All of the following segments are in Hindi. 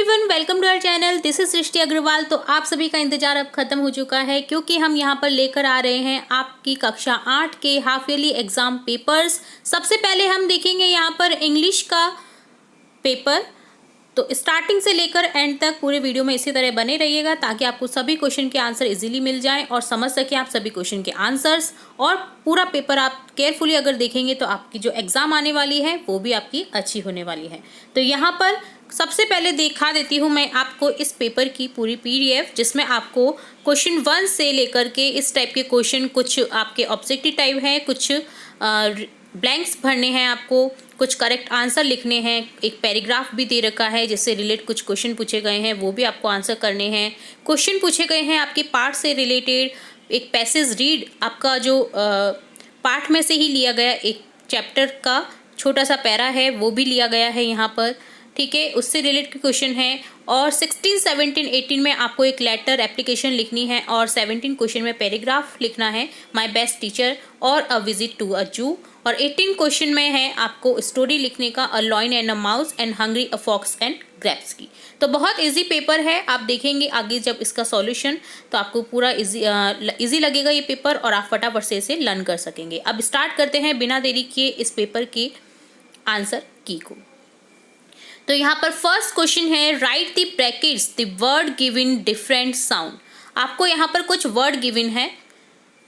Everyone, welcome to our channel. This is Srishti Agarwal. तो आप सभी का इंतजार अब खत्म हो चुका है क्योंकि हम यहाँ पर लेकर आ रहे हैं आपकी कक्षा 8 के हाफ ईयरली एग्जाम पेपर्स। सबसे पहले हम देखेंगे यहाँ पर इंग्लिश का पेपर। तो स्टार्टिंग से लेकर एंड तक पूरे वीडियो में इसी तरह बने रहिएगा ताकि आपको सभी क्वेश्चन के आंसर इजीली मिल जाएं और समझ सकें आप सभी क्वेश्चन के आंसर्स। और पूरा पेपर आप केयरफुली अगर देखेंगे तो आपकी जो एग्ज़ाम आने वाली है वो भी आपकी अच्छी होने वाली है। तो यहाँ पर सबसे पहले दिखा देती हूँ मैं आपको इस पेपर की पूरी PDF, जिसमें आपको क्वेश्चन 1 से लेकर के इस टाइप के क्वेश्चन, कुछ आपके ऑब्जेक्टिव टाइप हैं, कुछ ब्लैंक्स भरने हैं, आपको कुछ करेक्ट आंसर लिखने हैं, एक पैराग्राफ भी दे रखा है जिससे रिलेट कुछ क्वेश्चन पूछे गए हैं वो भी आपको आंसर करने हैं। क्वेश्चन पूछे गए हैं आपके पार्ट से रिलेटेड, एक पैसेज रीड आपका जो पार्ट में से ही लिया गया, एक चैप्टर का छोटा सा पैरा है वो भी लिया गया है यहाँ पर, ठीक है, उससे रिलेटेड क्वेश्चन है। और 16, 17, 18 में आपको एक लेटर एप्लीकेशन लिखनी है और 17 क्वेश्चन में पैराग्राफ लिखना है, माय बेस्ट टीचर और अ विजिट टू अ जू। और 18 क्वेश्चन में है आपको स्टोरी लिखने का, a lion and a mouse and hungry a fox and grapes की। तो बहुत इजी पेपर है, आप देखेंगे आगे जब इसका सॉल्यूशन तो आपको पूरा इजी लगेगा ये पेपर और आप फटाफट से इसे लर्न कर सकेंगे। अब स्टार्ट करते हैं बिना देरी किए इस पेपर के आंसर की को। तो यहाँ पर फर्स्ट क्वेश्चन है, right the brackets the word given different sound. आपको यहाँ पर कुछ वर्ड गिवन है,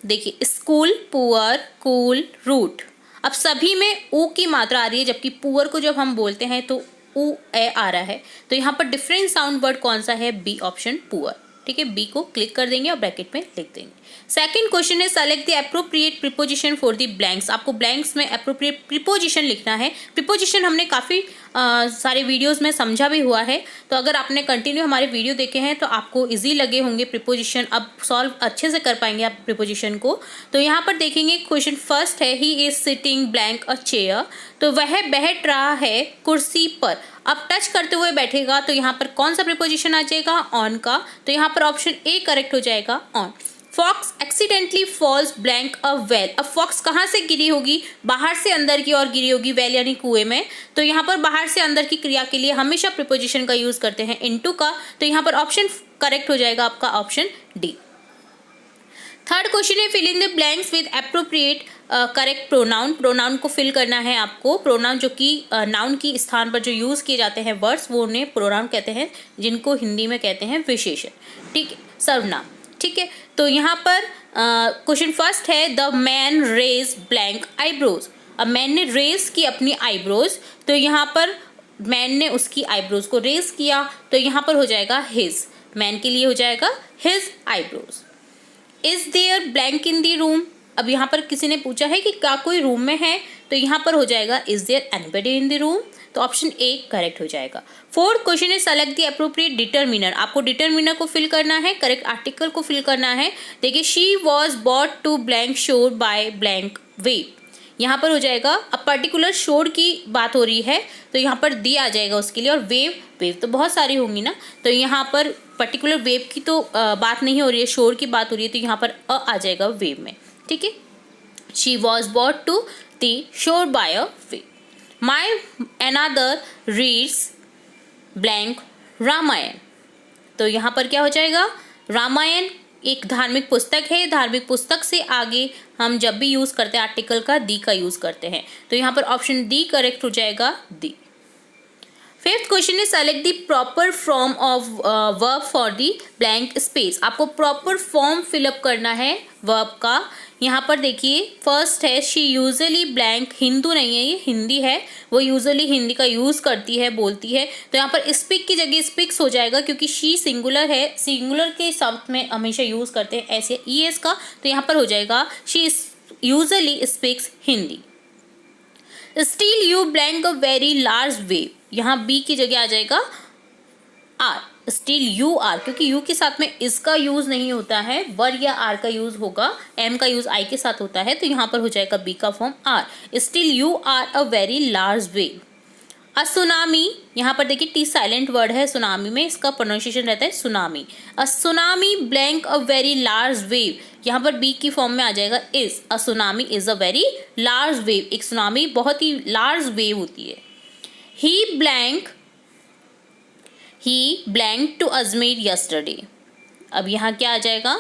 देखिए, स्कूल, पुअर, कूल, रूट। अब सभी में ऊ की मात्रा आ रही है, जबकि पुअर को जब हम बोलते हैं तो ऊ ए आ रहा है। तो यहाँ पर डिफरेंट साउंड वर्ड कौन सा है? B option, poor. ठीक है, बी को क्लिक कर देंगे और ब्रैकेट में लिख देंगे। सेकंड क्वेश्चन है, select the appropriate preposition for the blanks. आपको ब्लैंक्स में एप्रोप्रिएट प्रीपोजिशन लिखना है। प्रीपोजिशन हमने काफ़ी सारे वीडियोस में समझा भी हुआ है, तो अगर आपने कंटिन्यू हमारे वीडियो देखे हैं तो आपको इजी लगे होंगे प्रीपोजिशन, अब सॉल्व अच्छे से कर पाएंगे आप प्रीपोजिशन को। तो यहाँ पर देखेंगे क्वेश्चन फर्स्ट है, he is sitting blank a chair. तो वह बैठ रहा है कुर्सी पर। अब टच करते हुए बैठेगा तो यहाँ पर कौन सा प्रीपोजिशन आ जाएगा? ऑन का। तो यहाँ पर ऑप्शन ए करेक्ट हो जाएगा, on. Fox accidentally falls blank a well. अब फॉक्स कहाँ से गिरी होगी? बाहर से अंदर की ओर गिरी होगी, वेल यानी कुएं में। तो यहाँ पर बाहर से अंदर की क्रिया के लिए हमेशा प्रीपोजिशन का यूज करते हैं, इनटू का। तो यहाँ पर ऑप्शन करेक्ट हो जाएगा आपका ऑप्शन डी। थर्ड क्वेश्चन है, fill in the blanks with appropriate correct pronoun. Pronoun को फिल करना है आपको। प्रोनाउन जो कि नाउन की स्थान पर जो यूज किए जाते हैं वर्ड्स, वो उन्हें प्रोनाउन कहते हैं, जिनको हिंदी में कहते हैं विशेषण, ठीक है, सर्वनाम। ठीक है, तो यहाँ पर क्वेश्चन फर्स्ट है, the man raise blank eyebrows. अब मैन ने रेज की अपनी आईब्रोज, तो यहाँ पर मैन ने उसकी आईब्रोज को रेज किया, तो यहाँ पर हो जाएगा हिज। मैन के लिए हो जाएगा his eyebrows. Is there blank in the room. अब यहाँ पर किसी ने पूछा है कि क्या कोई रूम में है, तो यहाँ पर हो जाएगा is there anybody in the room. तो ऑप्शन ए करेक्ट हो जाएगा। फोर्थ क्वेश्चन है, सेलेक्ट द एप्रोप्रिएट डिटरमिनर। आपको डिटरमिनर को फिल करना है, करेक्ट आर्टिकल को फिल करना है। देखिए, she was brought to blank shore by blank wave. यहाँ पर हो जाएगा, अब पर्टिकुलर शोर की बात हो रही है तो यहाँ पर दी आ जाएगा उसके लिए, और वेव, वेव तो बहुत सारी होंगी ना, तो यहाँ पर पर्टिकुलर वेव की तो बात नहीं हो रही है, शोर की बात हो रही है, तो यहाँ पर आ जाएगा वेव में। ठीक है, she was brought to the shore by a wave. My another reads blank Ramayan. तो यहाँ पर क्या हो जाएगा? रामायण एक धार्मिक पुस्तक है, धार्मिक पुस्तक से आगे हम जब भी यूज करते हैं आर्टिकल का दी का यूज करते हैं, तो यहाँ पर ऑप्शन डी करेक्ट हो जाएगा, D. Fifth question is, select the proper form of verb for the blank space. आपको प्रॉपर फॉर्म फिलअप करना है वर्ब का। यहाँ पर देखिए, फर्स्ट है, शी यूजुअली ब्लैंक, हिंदू नहीं है ये, हिंदी है, वो यूजुअली हिंदी का यूज करती है, बोलती है। तो यहाँ पर स्पीक की जगह स्पीक्स हो जाएगा, क्योंकि शी सिंगुलर है, सिंगुलर के शब्द में हमेशा यूज करते हैं ऐसे ईएस का, तो यहाँ पर हो जाएगा she usually speaks Hindi. Still you blank a very large wave. यहाँ बी की जगह आ जाएगा आर, स्टिल यू आर, क्योंकि यू के साथ में इसका यूज नहीं होता है, वर या आर का यूज होगा, एम का यूज आई के साथ होता है, तो यहाँ पर हो जाएगा बी का form are. Still you are a very large wave. A tsunami, यहाँ पर देखिए टी साइलेंट वर्ड है, सुनामी में इसका प्रोनाउंसिएशन रहता है tsunami. A tsunami blank a very large wave, यहाँ पर बी की फॉर्म में आ जाएगा is. A tsunami is a very large wave, एक सुनामी बहुत ही लार्ज वेव होती है। He he blank to Ajmer yesterday. अब यहाँ क्या आ जाएगा,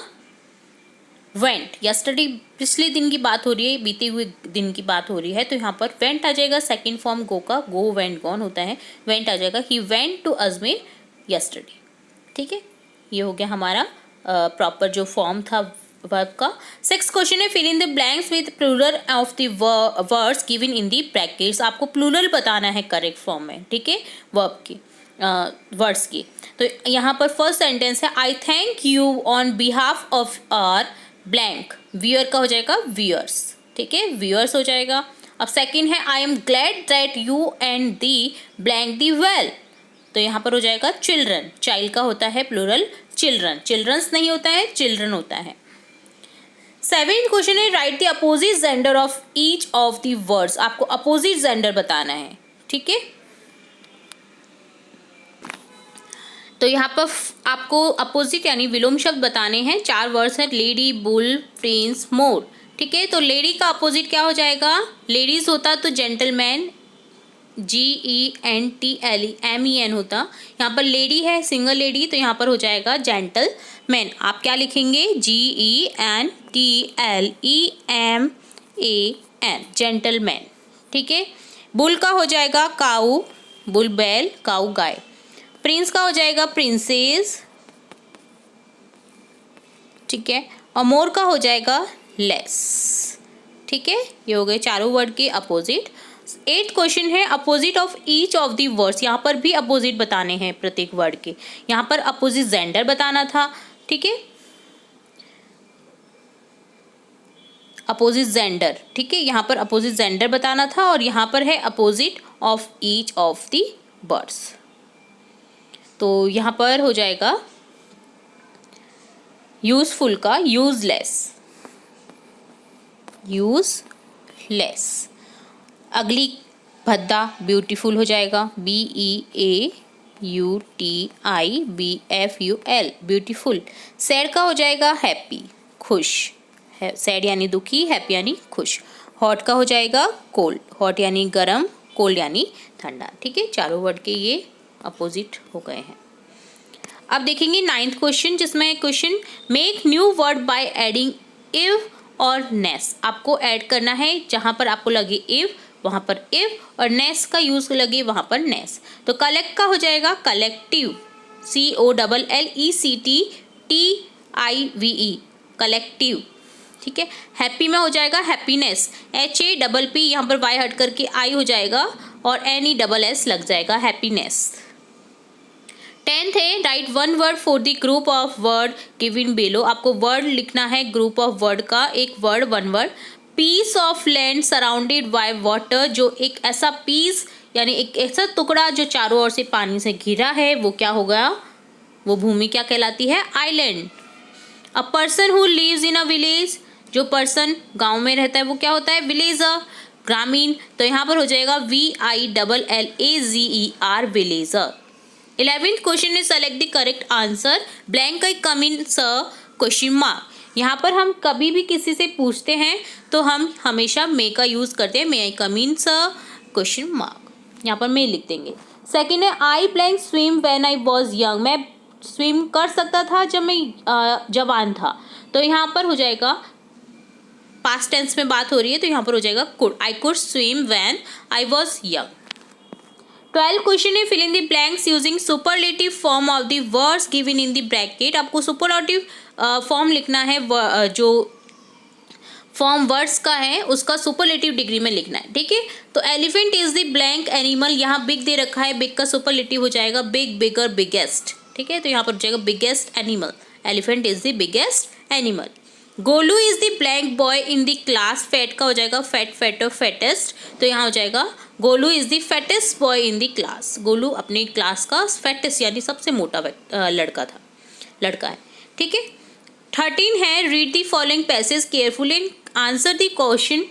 वेंट। यस्टरडे पिछले दिन की बात हो रही है, बीते हुए दिन की बात हो रही है, तो यहाँ पर वेंट आ जाएगा। सेकंड फॉर्म गो का, गो वेंट गॉन होता है, वेंट आ जाएगा। He went to Ajmer yesterday. ठीक है, ये हो गया हमारा प्रॉपर जो फॉर्म था वर्ब का। 6th क्वेश्चन है, fill in the blanks with plural of the words given in the brackets. आपको प्लूरल बताना है करेक्ट फॉर्म में, ठीक है, वर्ब की, वर्ड्स की। तो यहाँ पर फर्स्ट सेंटेंस है, I thank you on behalf of our blank. Wear का हो जाएगा वियर्स, ठीक है, वियर्स हो जाएगा। अब सेकंड है, I am glad that you and the blank the well. तो यहाँ पर हो जाएगा चिल्ड्रन। चाइल्ड का होता है प्लूरल चिल्ड्रन, चिल्ड्रंस नहीं होता है, चिल्ड्रन होता है। 7th क्वेश्चन है, right the opposite gender of each of the words. आपको अपोजिट जेंडर बताना है, ठीक है। तो यहाँ पर आपको अपोजिट यानी विलोम शब्द बताने हैं। 4 वर्ड्स हैं, लेडी, बुल, प्रिंस, मोर, ठीक है। तो लेडी का अपोजिट क्या हो जाएगा, लेडीज होता तो जेंटलमैन, GENTLEMEN होता। यहाँ पर लेडी है, सिंगल लेडी, तो यहाँ पर हो जाएगा जेंटलमैन। आप क्या लिखेंगे, GENTLEMAN, जेंटलमैन, ठीक है। बुल का हो जाएगा काऊ, बुल बैल, काऊ गाय। प्रिंस का हो जाएगा प्रिंसेस, ठीक है। और मोर का हो जाएगा लेस, ठीक है। ये हो गए चारों वर्ड के अपोजिट। 8th क्वेश्चन है, opposite of each of the words. यहाँ पर भी अपोजिट बताने हैं प्रत्येक वर्ड के। यहाँ पर अपोजिट जेंडर बताना था, ठीक है, अपोजिट जेंडर, ठीक है। यहाँ पर अपोजिट जेंडर बताना था और यहाँ पर है opposite of each of the words. तो यहाँ पर हो जाएगा यूजफुल का यूजलेस, यूजलेस। अगली भद्दा ब्यूटीफुल हो जाएगा, BEAUTIBFUL, ब्यूटीफुल। सैड का हो जाएगा हैप्पी, खुश, सैड यानी दुखी, हैप्पी यानी खुश। हॉट का हो जाएगा कोल्ड, हॉट यानी गर्म, कोल्ड यानी ठंडा, ठीक है। चारों वर्ड के ये अपोजिट हो गए हैं। अब देखेंगे 9th क्वेश्चन, जिसमें question make new word by adding इव और नेस। आपको ऐड करना है, जहाँ पर आपको लगे इव वहाँ पर इव, और नेस का यूज लगे वहाँ पर नेस। तो कलेक्ट का हो जाएगा कलेक्टिव, COLLECTTIVE, कलेक्टिव, ठीक है। हैप्पी में हो जाएगा हैप्पीनेस, HAPP, यहाँ पर वाई हट करके आई हो जाएगा और NESS लग जाएगा, हैप्पीनेस। 10th है, write one word for the group of word given below. आपको वर्ड लिखना है ग्रुप ऑफ वर्ड का, एक word, one word. Piece of land surrounded by water, जो एक ऐसा पीस यानी एक ऐसा टुकड़ा जो चारों ओर से पानी से घिरा है, वो क्या होगा, वो भूमि क्या कहलाती है, island. A person who lives in a village, जो पर्सन गांव में रहता है वो क्या होता है, विलेजर, ग्रामीण। तो यहाँ पर हो जाएगा VILLAZER, विलेजर। 11th क्वेश्चन है, select the correct answer, blank का कम इन क्वेश्चन मार्क। यहाँ पर हम कभी भी किसी से पूछते हैं तो हम हमेशा मे का यूज़ करते हैं, मे आई कम इन क्वेश्चन मार्क, यहाँ पर मे लिख देंगे। सेकेंड है, आई blank swim when I was young, मैं स्विम कर सकता था जब मैं जवान था। तो यहाँ पर हो जाएगा पास्ट टेंस में बात हो रही है, तो यहाँ पर हो जाएगा could, I could swim when I was young. 12th question है, fill in the blanks using superlative form of the words given in the bracket. आपको सुपरलेटिव फॉर्म लिखना है, जो फॉर्म वर्ड्स का है उसका सुपरलेटिव डिग्री में लिखना है, ठीक है। तो elephant is the blank animal, यहाँ बिग दे रखा है, बिग का सुपरलेटिव हो जाएगा बिग, बिगर, बिगेस्ट, ठीक है। तो यहाँ पर हो जाएगा biggest animal, elephant is the biggest animal. Golu is the blank boy in the class, fat का हो जाएगा फैट, फैटर, फैटेस्ट। तो यहाँ हो जाएगा Golu is the fattest boy in the class, Golu अपनी क्लास का फैटेस्ट यानी सबसे मोटा लड़का है, ठीक है। 13 है, read the following passage careful and answer the question.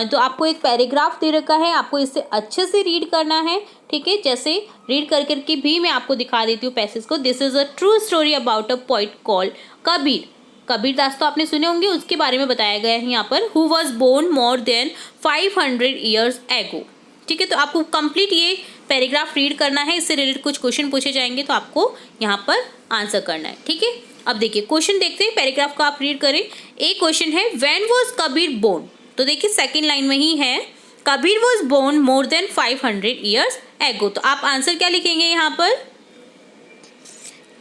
तो आपको एक पैराग्राफ दे रखा है, आपको इसे अच्छे से रीड करना है, ठीक है। जैसे रीड कर करके भी मैं आपको दिखा देती हूँ पैसेज को। This is a true story about a poet called Kabir. Kabirdas तो आपने सुने होंगे, उसके बारे में बताया गया है यहाँ पर। Who was born more than 500 years ago, ठीक है। तो आपको कंप्लीट ये पैराग्राफ रीड करना है, इससे रिलेटेड कुछ क्वेश्चन पूछे जाएंगे तो आपको यहाँ पर आंसर करना है, ठीक है। अब देखिए क्वेश्चन देखते हैं, पैराग्राफ का आप रीड करें। एक क्वेश्चन है व्हेन वाज कबीर बोर्न, तो देखिए सेकंड लाइन में ही है Kabir was born more than 500 years ago. तो आप आंसर क्या लिखेंगे यहाँ पर,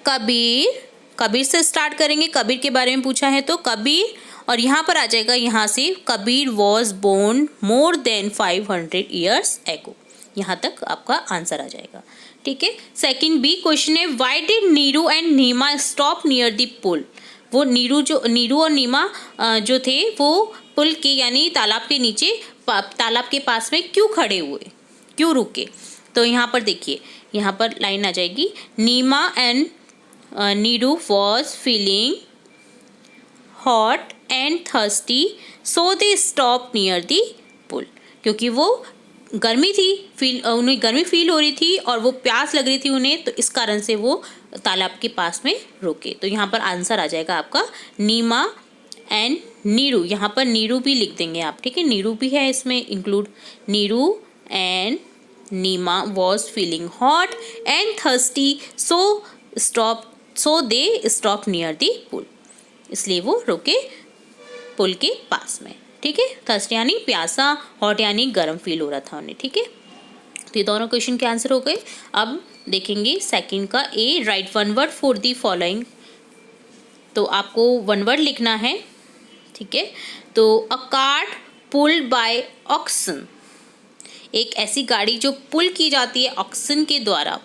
कबीर, कबीर से स्टार्ट करेंगे, कबीर के बारे में पूछा है तो कबीर, और यहाँ पर आ जाएगा यहाँ से Kabir was born more than 500 years ago, यहाँ तक आपका आंसर आ जाएगा, ठीक है। सेकंड बी क्वेश्चन है why did Neeru and Neema stop near the pool, वो नीरू और नीमा जो थे वो पुल के यानी तालाब के नीचे, तालाब के पास में क्यों खड़े हुए, क्यों रुके। तो यहाँ पर देखिए, यहाँ पर लाइन आ जाएगी Neema and Neeru was feeling hot and thirsty so they stop near the pool, क्योंकि वो गर्मी थी, उन्हें गर्मी फील हो रही थी और वो प्यास लग रही थी उन्हें, तो इस कारण से वो तालाब के पास में रुके। तो यहाँ पर आंसर आ जाएगा आपका नीमा एंड नीरू, यहाँ पर नीरू भी लिख देंगे आप, ठीक है, नीरू भी है इसमें include, Neeru and Neema was feeling hot and thirsty so they stop near the pool, इसलिए वो रुके पुल के पास में, ठीक है। थर्स्टी यानी प्यासा, हॉट यानी गर्म फील हो रहा था उन्हें, ठीक है। तो ये दोनों क्वेश्चन के आंसर हो गए। अब देखेंगे सेकंड का A, write one word for the following, तो आपको वन वर्ड लिखना है, ठीक है। तो a cart pulled by oxen, एक ऐसी गाड़ी जो पुल की जाती है ऑक्सन के द्वारा,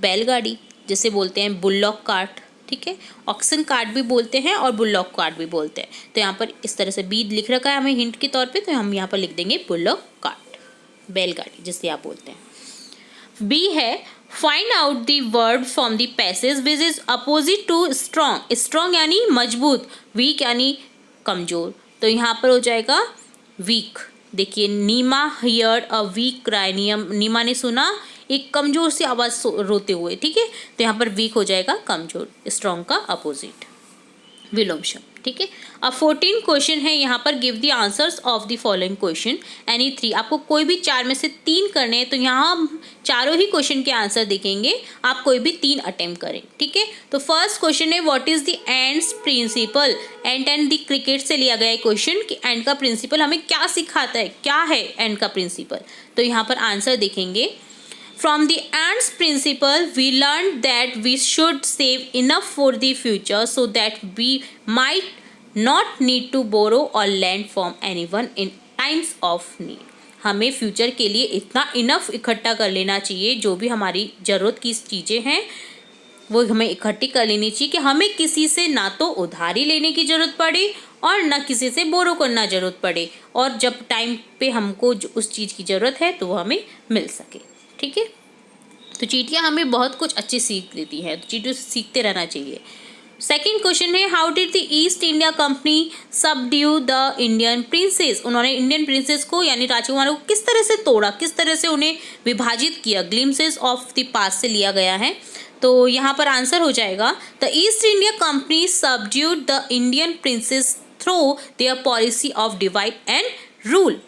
बैलगाड़ी जिसे बोलते हैं बुल्लॉक कार्ट, ठीक है, ऑक्सन कार्ट भी बोलते हैं और बुल्लॉक कार्ट भी बोलते हैं। तो यहाँ पर इस तरह से बी लिख रखा है हमें हिंट के तौर पे, तो हम यहाँ पर लिख देंगे बुल्लॉक कार्ट, बैलगाड़ी जिसे आप बोलते हैं। बी है find out the word from the passage which is opposite to strong, strong यानी मजबूत, वीक यानी कमजोर, तो यहाँ पर हो जाएगा वीक। देखिए नीमा हियर्ड अ वीक क्राई, नीमा ने सुना एक कमजोर सी आवाज रोते हुए, ठीक है, तो यहाँ पर वीक हो जाएगा कमजोर, स्ट्रॉन्ग का अपोजिट विलोम शब्द, ठीक है। अब 14 क्वेश्चन है, यहाँ पर give the answers of the following question any 3, आपको कोई भी 4 में से 3 करने हैं, तो यहाँ हम चारों ही क्वेश्चन के आंसर देखेंगे, आप कोई भी 3 अटेम्प्ट करें, ठीक है। तो फर्स्ट क्वेश्चन है what is the ends principal, and the cricket से लिया गया है क्वेश्चन कि एंड का प्रिंसिपल हमें क्या सिखाता है, क्या है एंड का प्रिंसिपल। तो यहाँ पर आंसर देखेंगे From the ants principle, we learned that we should save enough for the future so that we might not need to borrow or lend from anyone in times of need. हमें फ्यूचर के लिए इतना इनफ इकट्ठा कर लेना चाहिए, जो भी हमारी ज़रूरत की चीज़ें हैं वो हमें इकट्ठी कर लेनी चाहिए कि हमें किसी से ना तो उधारी लेने की ज़रूरत पड़े और ना किसी से बोरो करना ज़रूरत पड़े, और जब टाइम पे हमको उस चीज़ की ज़रूरत है तो वो हमें मिल सके, ठीक है। तो चींटियाँ हमें बहुत कुछ अच्छी सीख देती हैं, तो चींटियों से सीखते रहना चाहिए। सेकंड क्वेश्चन है how did the East India company subdue the Indian princess, उन्होंने इंडियन प्रिंसेस को यानी राजकुमारों को किस तरह से तोड़ा, किस तरह से उन्हें विभाजित किया, ग्लिम्सेस ऑफ द पास्ट से लिया गया है। तो यहाँ पर आंसर हो जाएगा the East India Company subdued the Indian princes through their policy of divide and rule,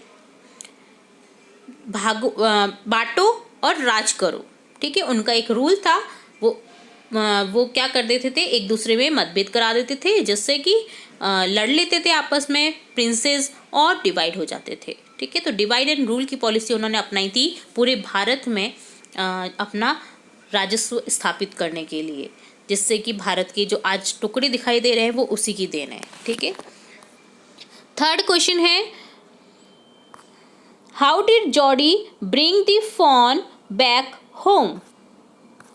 बांटो और राज करो, ठीक है, उनका एक रूल था, वो क्या कर देते थे, एक दूसरे में मतभेद करा देते थे जिससे कि लड़ लेते थे आपस में प्रिंसेस और डिवाइड हो जाते थे, ठीक है। तो डिवाइड एंड रूल की पॉलिसी उन्होंने अपनाई थी पूरे भारत में अपना राजस्व स्थापित करने के लिए, जिससे कि भारत के जो आज टुकड़े दिखाई दे रहे हैं वो उसी की देन है, ठीक है। थर्ड क्वेश्चन है how did Jody bring the fawn back home,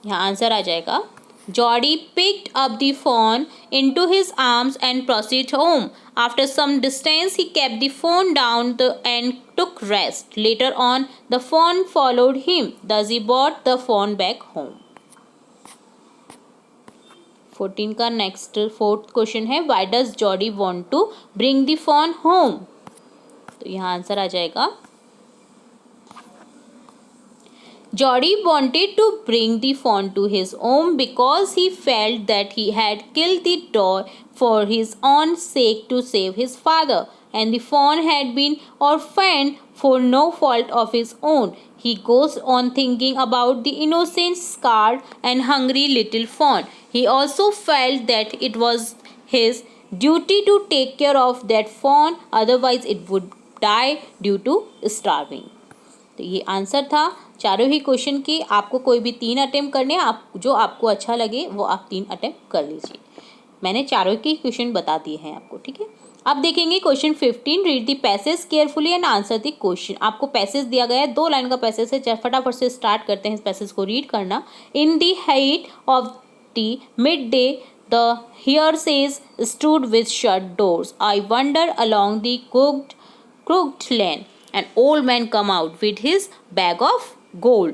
यहाँ आंसर आ जाएगा Jody picked up the fawn into his arms and proceed home, after some distance he kept the fawn down and took rest, later on the fawn followed him, thus he brought the fawn back home। 14 का नेक्स्ट फोर्थ क्वेश्चन है why does Jody want to bring the fawn home, तो यहाँ आंसर आ जाएगा Jody wanted to bring the fawn to his home because he felt that he had killed the toy for his own sake to save his father, and the fawn had been orphaned for no fault of his own. He goes on thinking about the innocent, scared, and hungry little fawn. He also felt that it was his duty to take care of that fawn, otherwise it would die due to starving. तो ये आंसर था चारों ही क्वेश्चन की। आपको कोई भी 3 अटेम्प्ट करने, आप जो आपको अच्छा लगे वो आप 3 अटेम्प्ट कर लीजिए। मैंने चारों के क्वेश्चन बता दिए हैं आपको, ठीक है। अब देखेंगे question 15। Read the passage carefully and answer the question. आपको पैसेज दिया गया है, 2 लाइन का पैसेज है, फटाफट से स्टार्ट करते हैं इस पैसेज को रीड करना। In the height of the mid day the houses stood with shut doors. I wonder along the crooked lane, an old man come out with his bag of gold।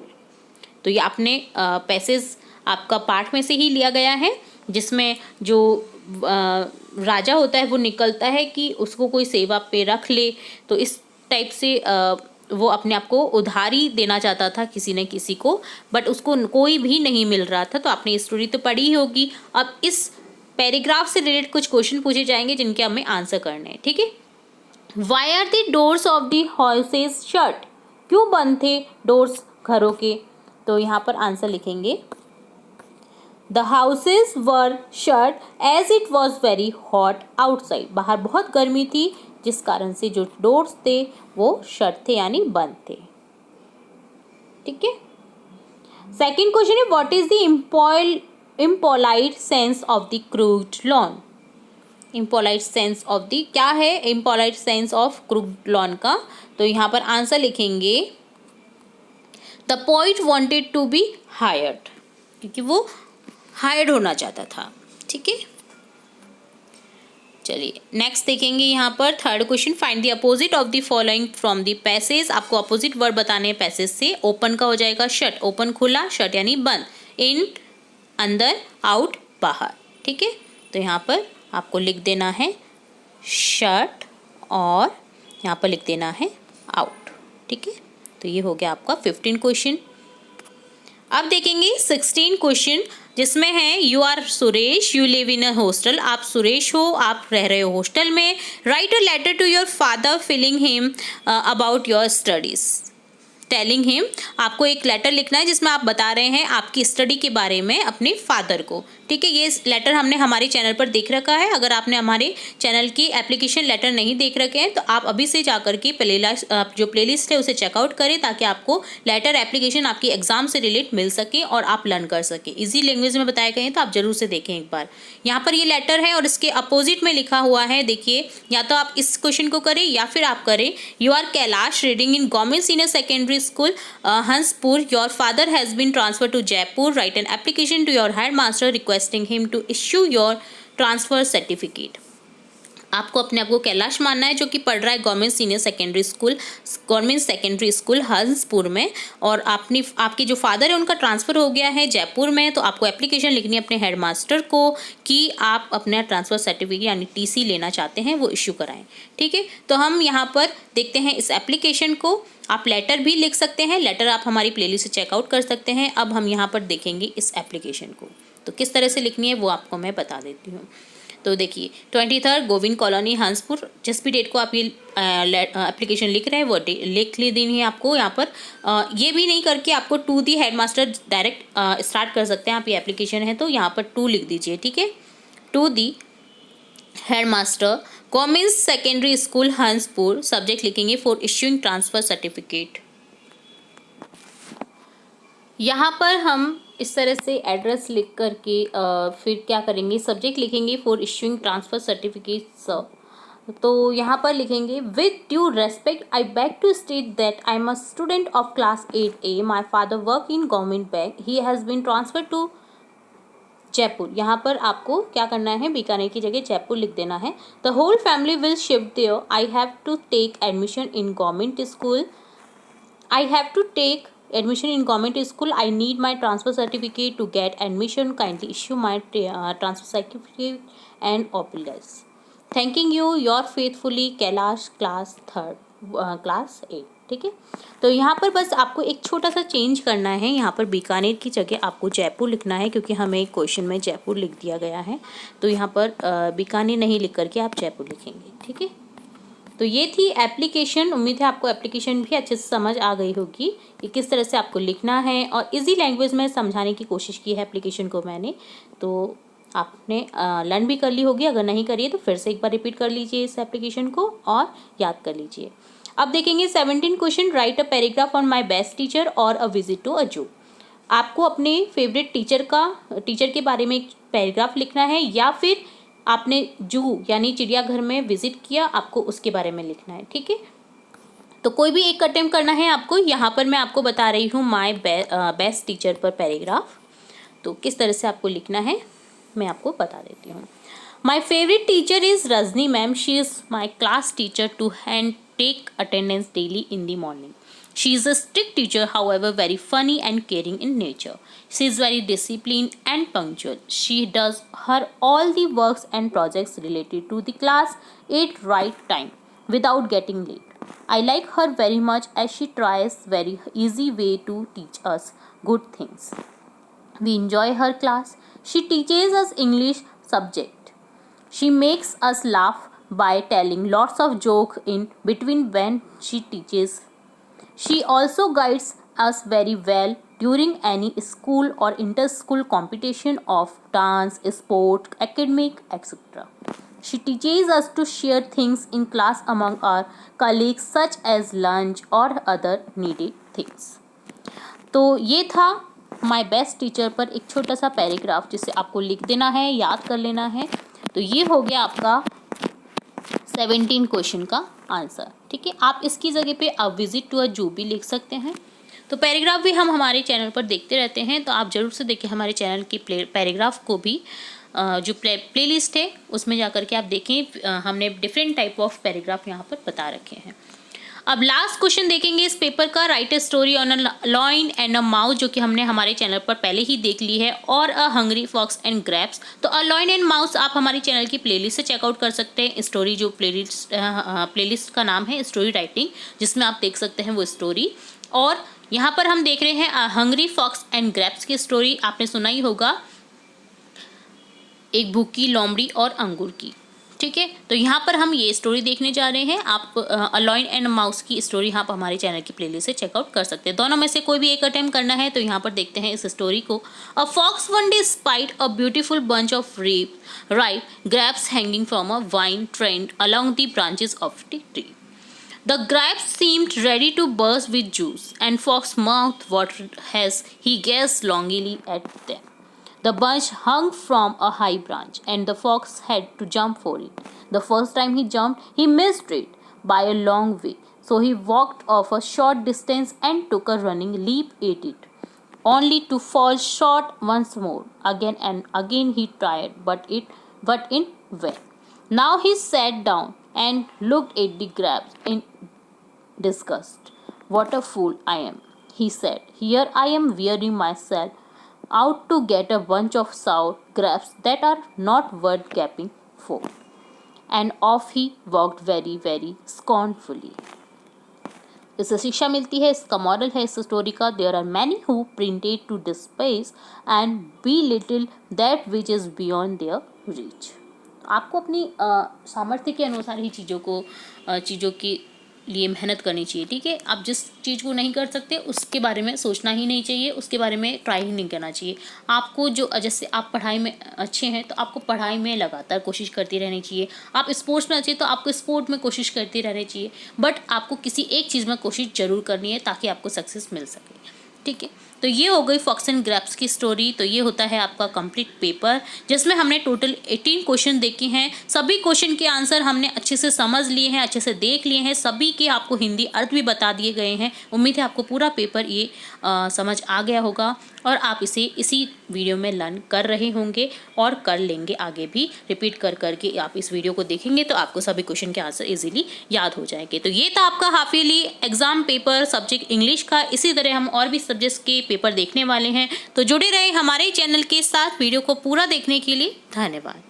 तो ये आपने पैसेज आपका पाठ में से ही लिया गया है, जिसमें जो राजा होता है वो निकलता है कि उसको कोई सेवा पे रख ले। तो इस टाइप से वो अपने आप को उधारी देना चाहता था किसी न किसी को, बट उसको कोई भी नहीं मिल रहा था। तो आपने स्टोरी तो पढ़ी ही होगी। अब इस पैराग्राफ से रिलेटेड कुछ क्वेश्चन पूछे जाएंगे जिनके हमें आंसर करने हैं, ठीक है। Why are the doors of the houses shut? क्यों बंद थे डोर्स घरों के? तो यहाँ पर आंसर लिखेंगे, the houses were shut as it was very hot outside. बाहर बहुत गर्मी थी, जिस कारण से जो डोर्स थे वो शट थे यानी बंद थे, ठीक है। सेकेंड क्वेश्चन है, what is the impolite sense of the crooked lawn? Impolite sense of the, क्या है impolite sense of crooked lawn का? तो यहाँ पर आंसर लिखेंगे, the poet wanted to be hired, क्योंकि वो हायर्ड होना चाहता था, ठीक है। चलिए नेक्स्ट देखेंगे यहाँ पर third question, find the opposite of the following from the passage. आपको अपोजिट वर्ड बताने हैं पैसेज से। ओपन का हो जाएगा शट, ओपन खुला, शट यानी बंद, इन अंदर, आउट बाहर, ठीक है। तो यहाँ पर आपको लिख देना है शट और यहाँ पर लिख देना है आउट, ठीक है। तो ये हो गया आपका 15 क्वेश्चन। अब देखेंगे 16 क्वेश्चन, जिसमें है you are Suresh, you live in a hostel. आप सुरेश हो, आप रह रहे हो हॉस्टल में। Write a letter to your father filling him about your studies, telling him. आपको एक लेटर लिखना है जिसमें आप बता रहे हैं आपकी स्टडी के बारे में अपने फादर को, ठीक है। ये लेटर हमने हमारे चैनल पर देख रखा है। अगर आपने हमारे चैनल की एप्लीकेशन लेटर नहीं देख रखे हैं तो आप अभी से जाकर के जो प्लेलिस्ट है उसे चेकआउट करें, ताकि आपको लेटर एप्लीकेशन आपकी एग्जाम से रिलेट मिल सके और आप लर्न कर सके। इजी लैंग्वेज में बताए गए हैं, तो आप जरूर से देखें एक बार। यहाँ पर ये लेटर है और इसके अपोजिट में लिखा हुआ है, देखिए, या तो आप इस क्वेश्चन को करें या फिर आप करें, you are Kailash, reading in government senior secondary school Hanspur. Your father has been transferred to Jaipur. Write an application to your headmaster requesting him to issue your transfer certificate. आपको अपने आप को कैलाश मानना है, जो कि पढ़ रहा है government senior secondary school, government secondary school Hanspur में, और आपके जो फादर है उनका ट्रांसफ़र हो गया है जयपुर में। तो आपको एप्लीकेशन लिखनी है अपने हेडमास्टर को कि आप अपना ट्रांसफ़र सर्टिफिकेट यानी टीसी लेना चाहते हैं, वो इश्यू कराएं, ठीक है। तो हम यहाँ पर देखते हैं इस एप्लीकेशन को। आप लेटर भी लिख सकते हैं, लेटर आप हमारी प्लेलिस्ट से चेकआउट कर सकते हैं। अब हम यहाँ पर देखेंगे इस एप्लीकेशन को, तो किस तरह से लिखनी है वो आपको मैं बता देती हूँ। तो देखिए 23 गोविंद कॉलोनी हंसपुर, जिस भी डेट को आप ये एप्लीकेशन लिख रहे हैं वो लिख ली देनी है आपको। यहाँ पर ये भी नहीं करके आपको to the headmaster direct start कर सकते हैं आप, ये एप्लीकेशन है तो यहाँ पर टू लिख दीजिए, ठीक है। To the headmaster government secondary school Hanspur, subject लिखेंगे फॉर इश्यूइंग ट्रांसफ़र सर्टिफिकेट। यहाँ पर हम इस तरह से एड्रेस लिख करके फिर क्या करेंगे, सब्जेक्ट लिखेंगे for issuing transfer certificate sir. तो यहाँ पर लिखेंगे with due respect I beg to state that I am a student of class 8A, my father work in government bank, he has been transfer to Jaipur. यहाँ पर आपको क्या करना है, बीकानेर की जगह जयपुर लिख देना है। The whole family will shift there, I have to take admission in government school, I have to take admission in government school, I need my transfer certificate to get admission, kindly issue my transfer certificate and oblige, thanking you, your faithfully Kailash class 8, ठीक है। तो यहाँ पर बस आपको एक छोटा सा चेंज करना है, यहाँ पर बीकानेर की जगह आपको जयपुर लिखना है, क्योंकि हमें क्वेश्चन में जयपुर लिख दिया गया है। तो यहाँ पर बीकानेर नहीं लिख करके आप जयपुर लिखेंगे, ठीक है। तो ये थी एप्लीकेशन। उम्मीद है आपको एप्लीकेशन भी अच्छे से समझ आ गई होगी कि किस तरह से आपको लिखना है, और इजी लैंग्वेज में समझाने की कोशिश की है एप्लीकेशन को मैंने। तो आपने लर्न भी कर ली होगी, अगर नहीं करिए तो फिर से एक बार रिपीट कर लीजिए इस एप्लीकेशन को और याद कर लीजिए। अब देखेंगे 17 question. Right a paragraph on my best teacher और अ विजिट टू अ जू। आपको अपने फेवरेट टीचर के बारे में एक पैराग्राफ लिखना है, या फिर आपने जू यानी चिड़ियाघर में विजिट किया, आपको उसके बारे में लिखना है। ठीक है, तो कोई भी एक अटेम्प्ट करना है आपको। यहाँ पर मैं आपको बता रही हूँ माय बेस्ट टीचर पर पैराग्राफ। तो किस तरह से आपको लिखना है मैं आपको बता देती हूँ। My favourite teacher is Rajni ma'am. She is my class teacher to hand take attendance daily in the morning. She is a strict teacher, however very funny and caring in nature. She is very disciplined and punctual. She does her all the works and projects related to the class at right time without getting late. I like her very much as she tries very easy way to teach us good things. We enjoy her class. She teaches us English subject. She makes us laugh by telling lots of jokes in between when she teaches. She also guides us very well during any school or inter-school competition of dance, sport, academic, etc. She teaches us to share things in class among our colleagues such as lunch or other needed things. तो ये था माय बेस्ट टीचर पर एक छोटा सा पैराग्राफ जिसे आपको लिख देना है, याद कर लेना है। तो ये हो गया आपका 17 क्वेश्चन का आंसर। ठीक है, आप इसकी जगह पे आप विजिट टू अ जू भी लिख सकते हैं। तो पैराग्राफ भी हम हमारे चैनल पर देखते रहते हैं, तो आप ज़रूर से देखिए हमारे चैनल की पैराग्राफ को भी। जो प्लेलिस्ट है उसमें जाकर के आप देखें, हमने डिफरेंट टाइप ऑफ पैराग्राफ यहाँ पर बता रखे हैं। अब लास्ट क्वेश्चन देखेंगे इस पेपर का। Write a story on a lion and a mouse, जो कि हमने हमारे चैनल पर पहले ही देख ली है, और a hungry fox and grapes. तो अ लॉइन एंड माउस आप हमारी चैनल की प्लेलिस्ट से चेकआउट कर सकते हैं। स्टोरी जो प्लेलिस्ट का नाम है स्टोरी राइटिंग, जिसमें आप देख सकते हैं वो स्टोरी। और यहाँ पर हम देख रहे हैं a hungry fox and grapes की स्टोरी। आपने सुना ही होगा, एक भूखी लोमड़ी और अंगूर की। ठीक है, तो यहाँ पर हम ये स्टोरी देखने जा रहे हैं। आप अ लॉइन एंड माउस की स्टोरी आप हमारे चैनल की प्लेलिस्ट से चेकआउट कर सकते हैं। दोनों में से कोई भी एक अटेम्प्ट करना है, तो यहाँ पर देखते हैं इस स्टोरी को। A fox one day spied a beautiful bunch of ripe grapes hanging from a vine trend along the branches of the tree. The grapes seemed ready to burst with juice, and Fox's mouth watered as he gazed longingly at them. The bunch hung from a high branch, and the fox had to jump for it. The first time he jumped, he missed it by a long way, so he walked off a short distance and took a running leap at it, only to fall short once more. Again and again he tried, but in vain. Now he sat down and looked at the grapes in disgust. What a fool I am, he said. Here I am wearing myself out to get a bunch of sour grapes that are not worth gaping for. And off he walked very, very scornfully. इससे शिक्षा मिलती है, इसका मॉरल है इस स्टोरी का। There are many who pretended to despise and belittle that which is beyond their reach. आपको अपनी सामर्थ्य के अनुसार ही चीज़ों की लिए मेहनत करनी चाहिए। ठीक है, आप जिस चीज़ को नहीं कर सकते उसके बारे में सोचना ही नहीं चाहिए, उसके बारे में ट्राई ही नहीं करना चाहिए। आपको जो जैसे आप पढ़ाई में अच्छे हैं तो आपको पढ़ाई में लगातार कोशिश करती रहनी चाहिए। आप स्पोर्ट्स में अच्छे तो आपको स्पोर्ट में कोशिश करती रहनी चाहिए, बट आपको किसी एक चीज़ में कोशिश जरूर करनी है ताकि आपको सक्सेस मिल सके। ठीक है, तो ये हो गई फॉक्स एंड ग्रैप्स की स्टोरी। तो ये होता है आपका कंप्लीट पेपर, जिसमें हमने टोटल 18 क्वेश्चन देखे हैं। सभी क्वेश्चन के आंसर हमने अच्छे से समझ लिए हैं, अच्छे से देख लिए हैं। सभी के आपको हिंदी अर्थ भी बता दिए गए हैं। उम्मीद है आपको पूरा पेपर ये समझ आ गया होगा और आप इसे इसी वीडियो में लर्न कर रहे होंगे और कर लेंगे आगे भी। रिपीट कर करके आप इस वीडियो को देखेंगे तो आपको सभी क्वेश्चन के आंसर इजीली याद हो जाएंगे। तो ये था आपका half yearly exam paper subject English का। इसी तरह हम और भी सब्जेक्ट्स के पेपर देखने वाले हैं, तो जुड़े रहे हमारे चैनल के साथ। वीडियो को पूरा देखने के लिए धन्यवाद।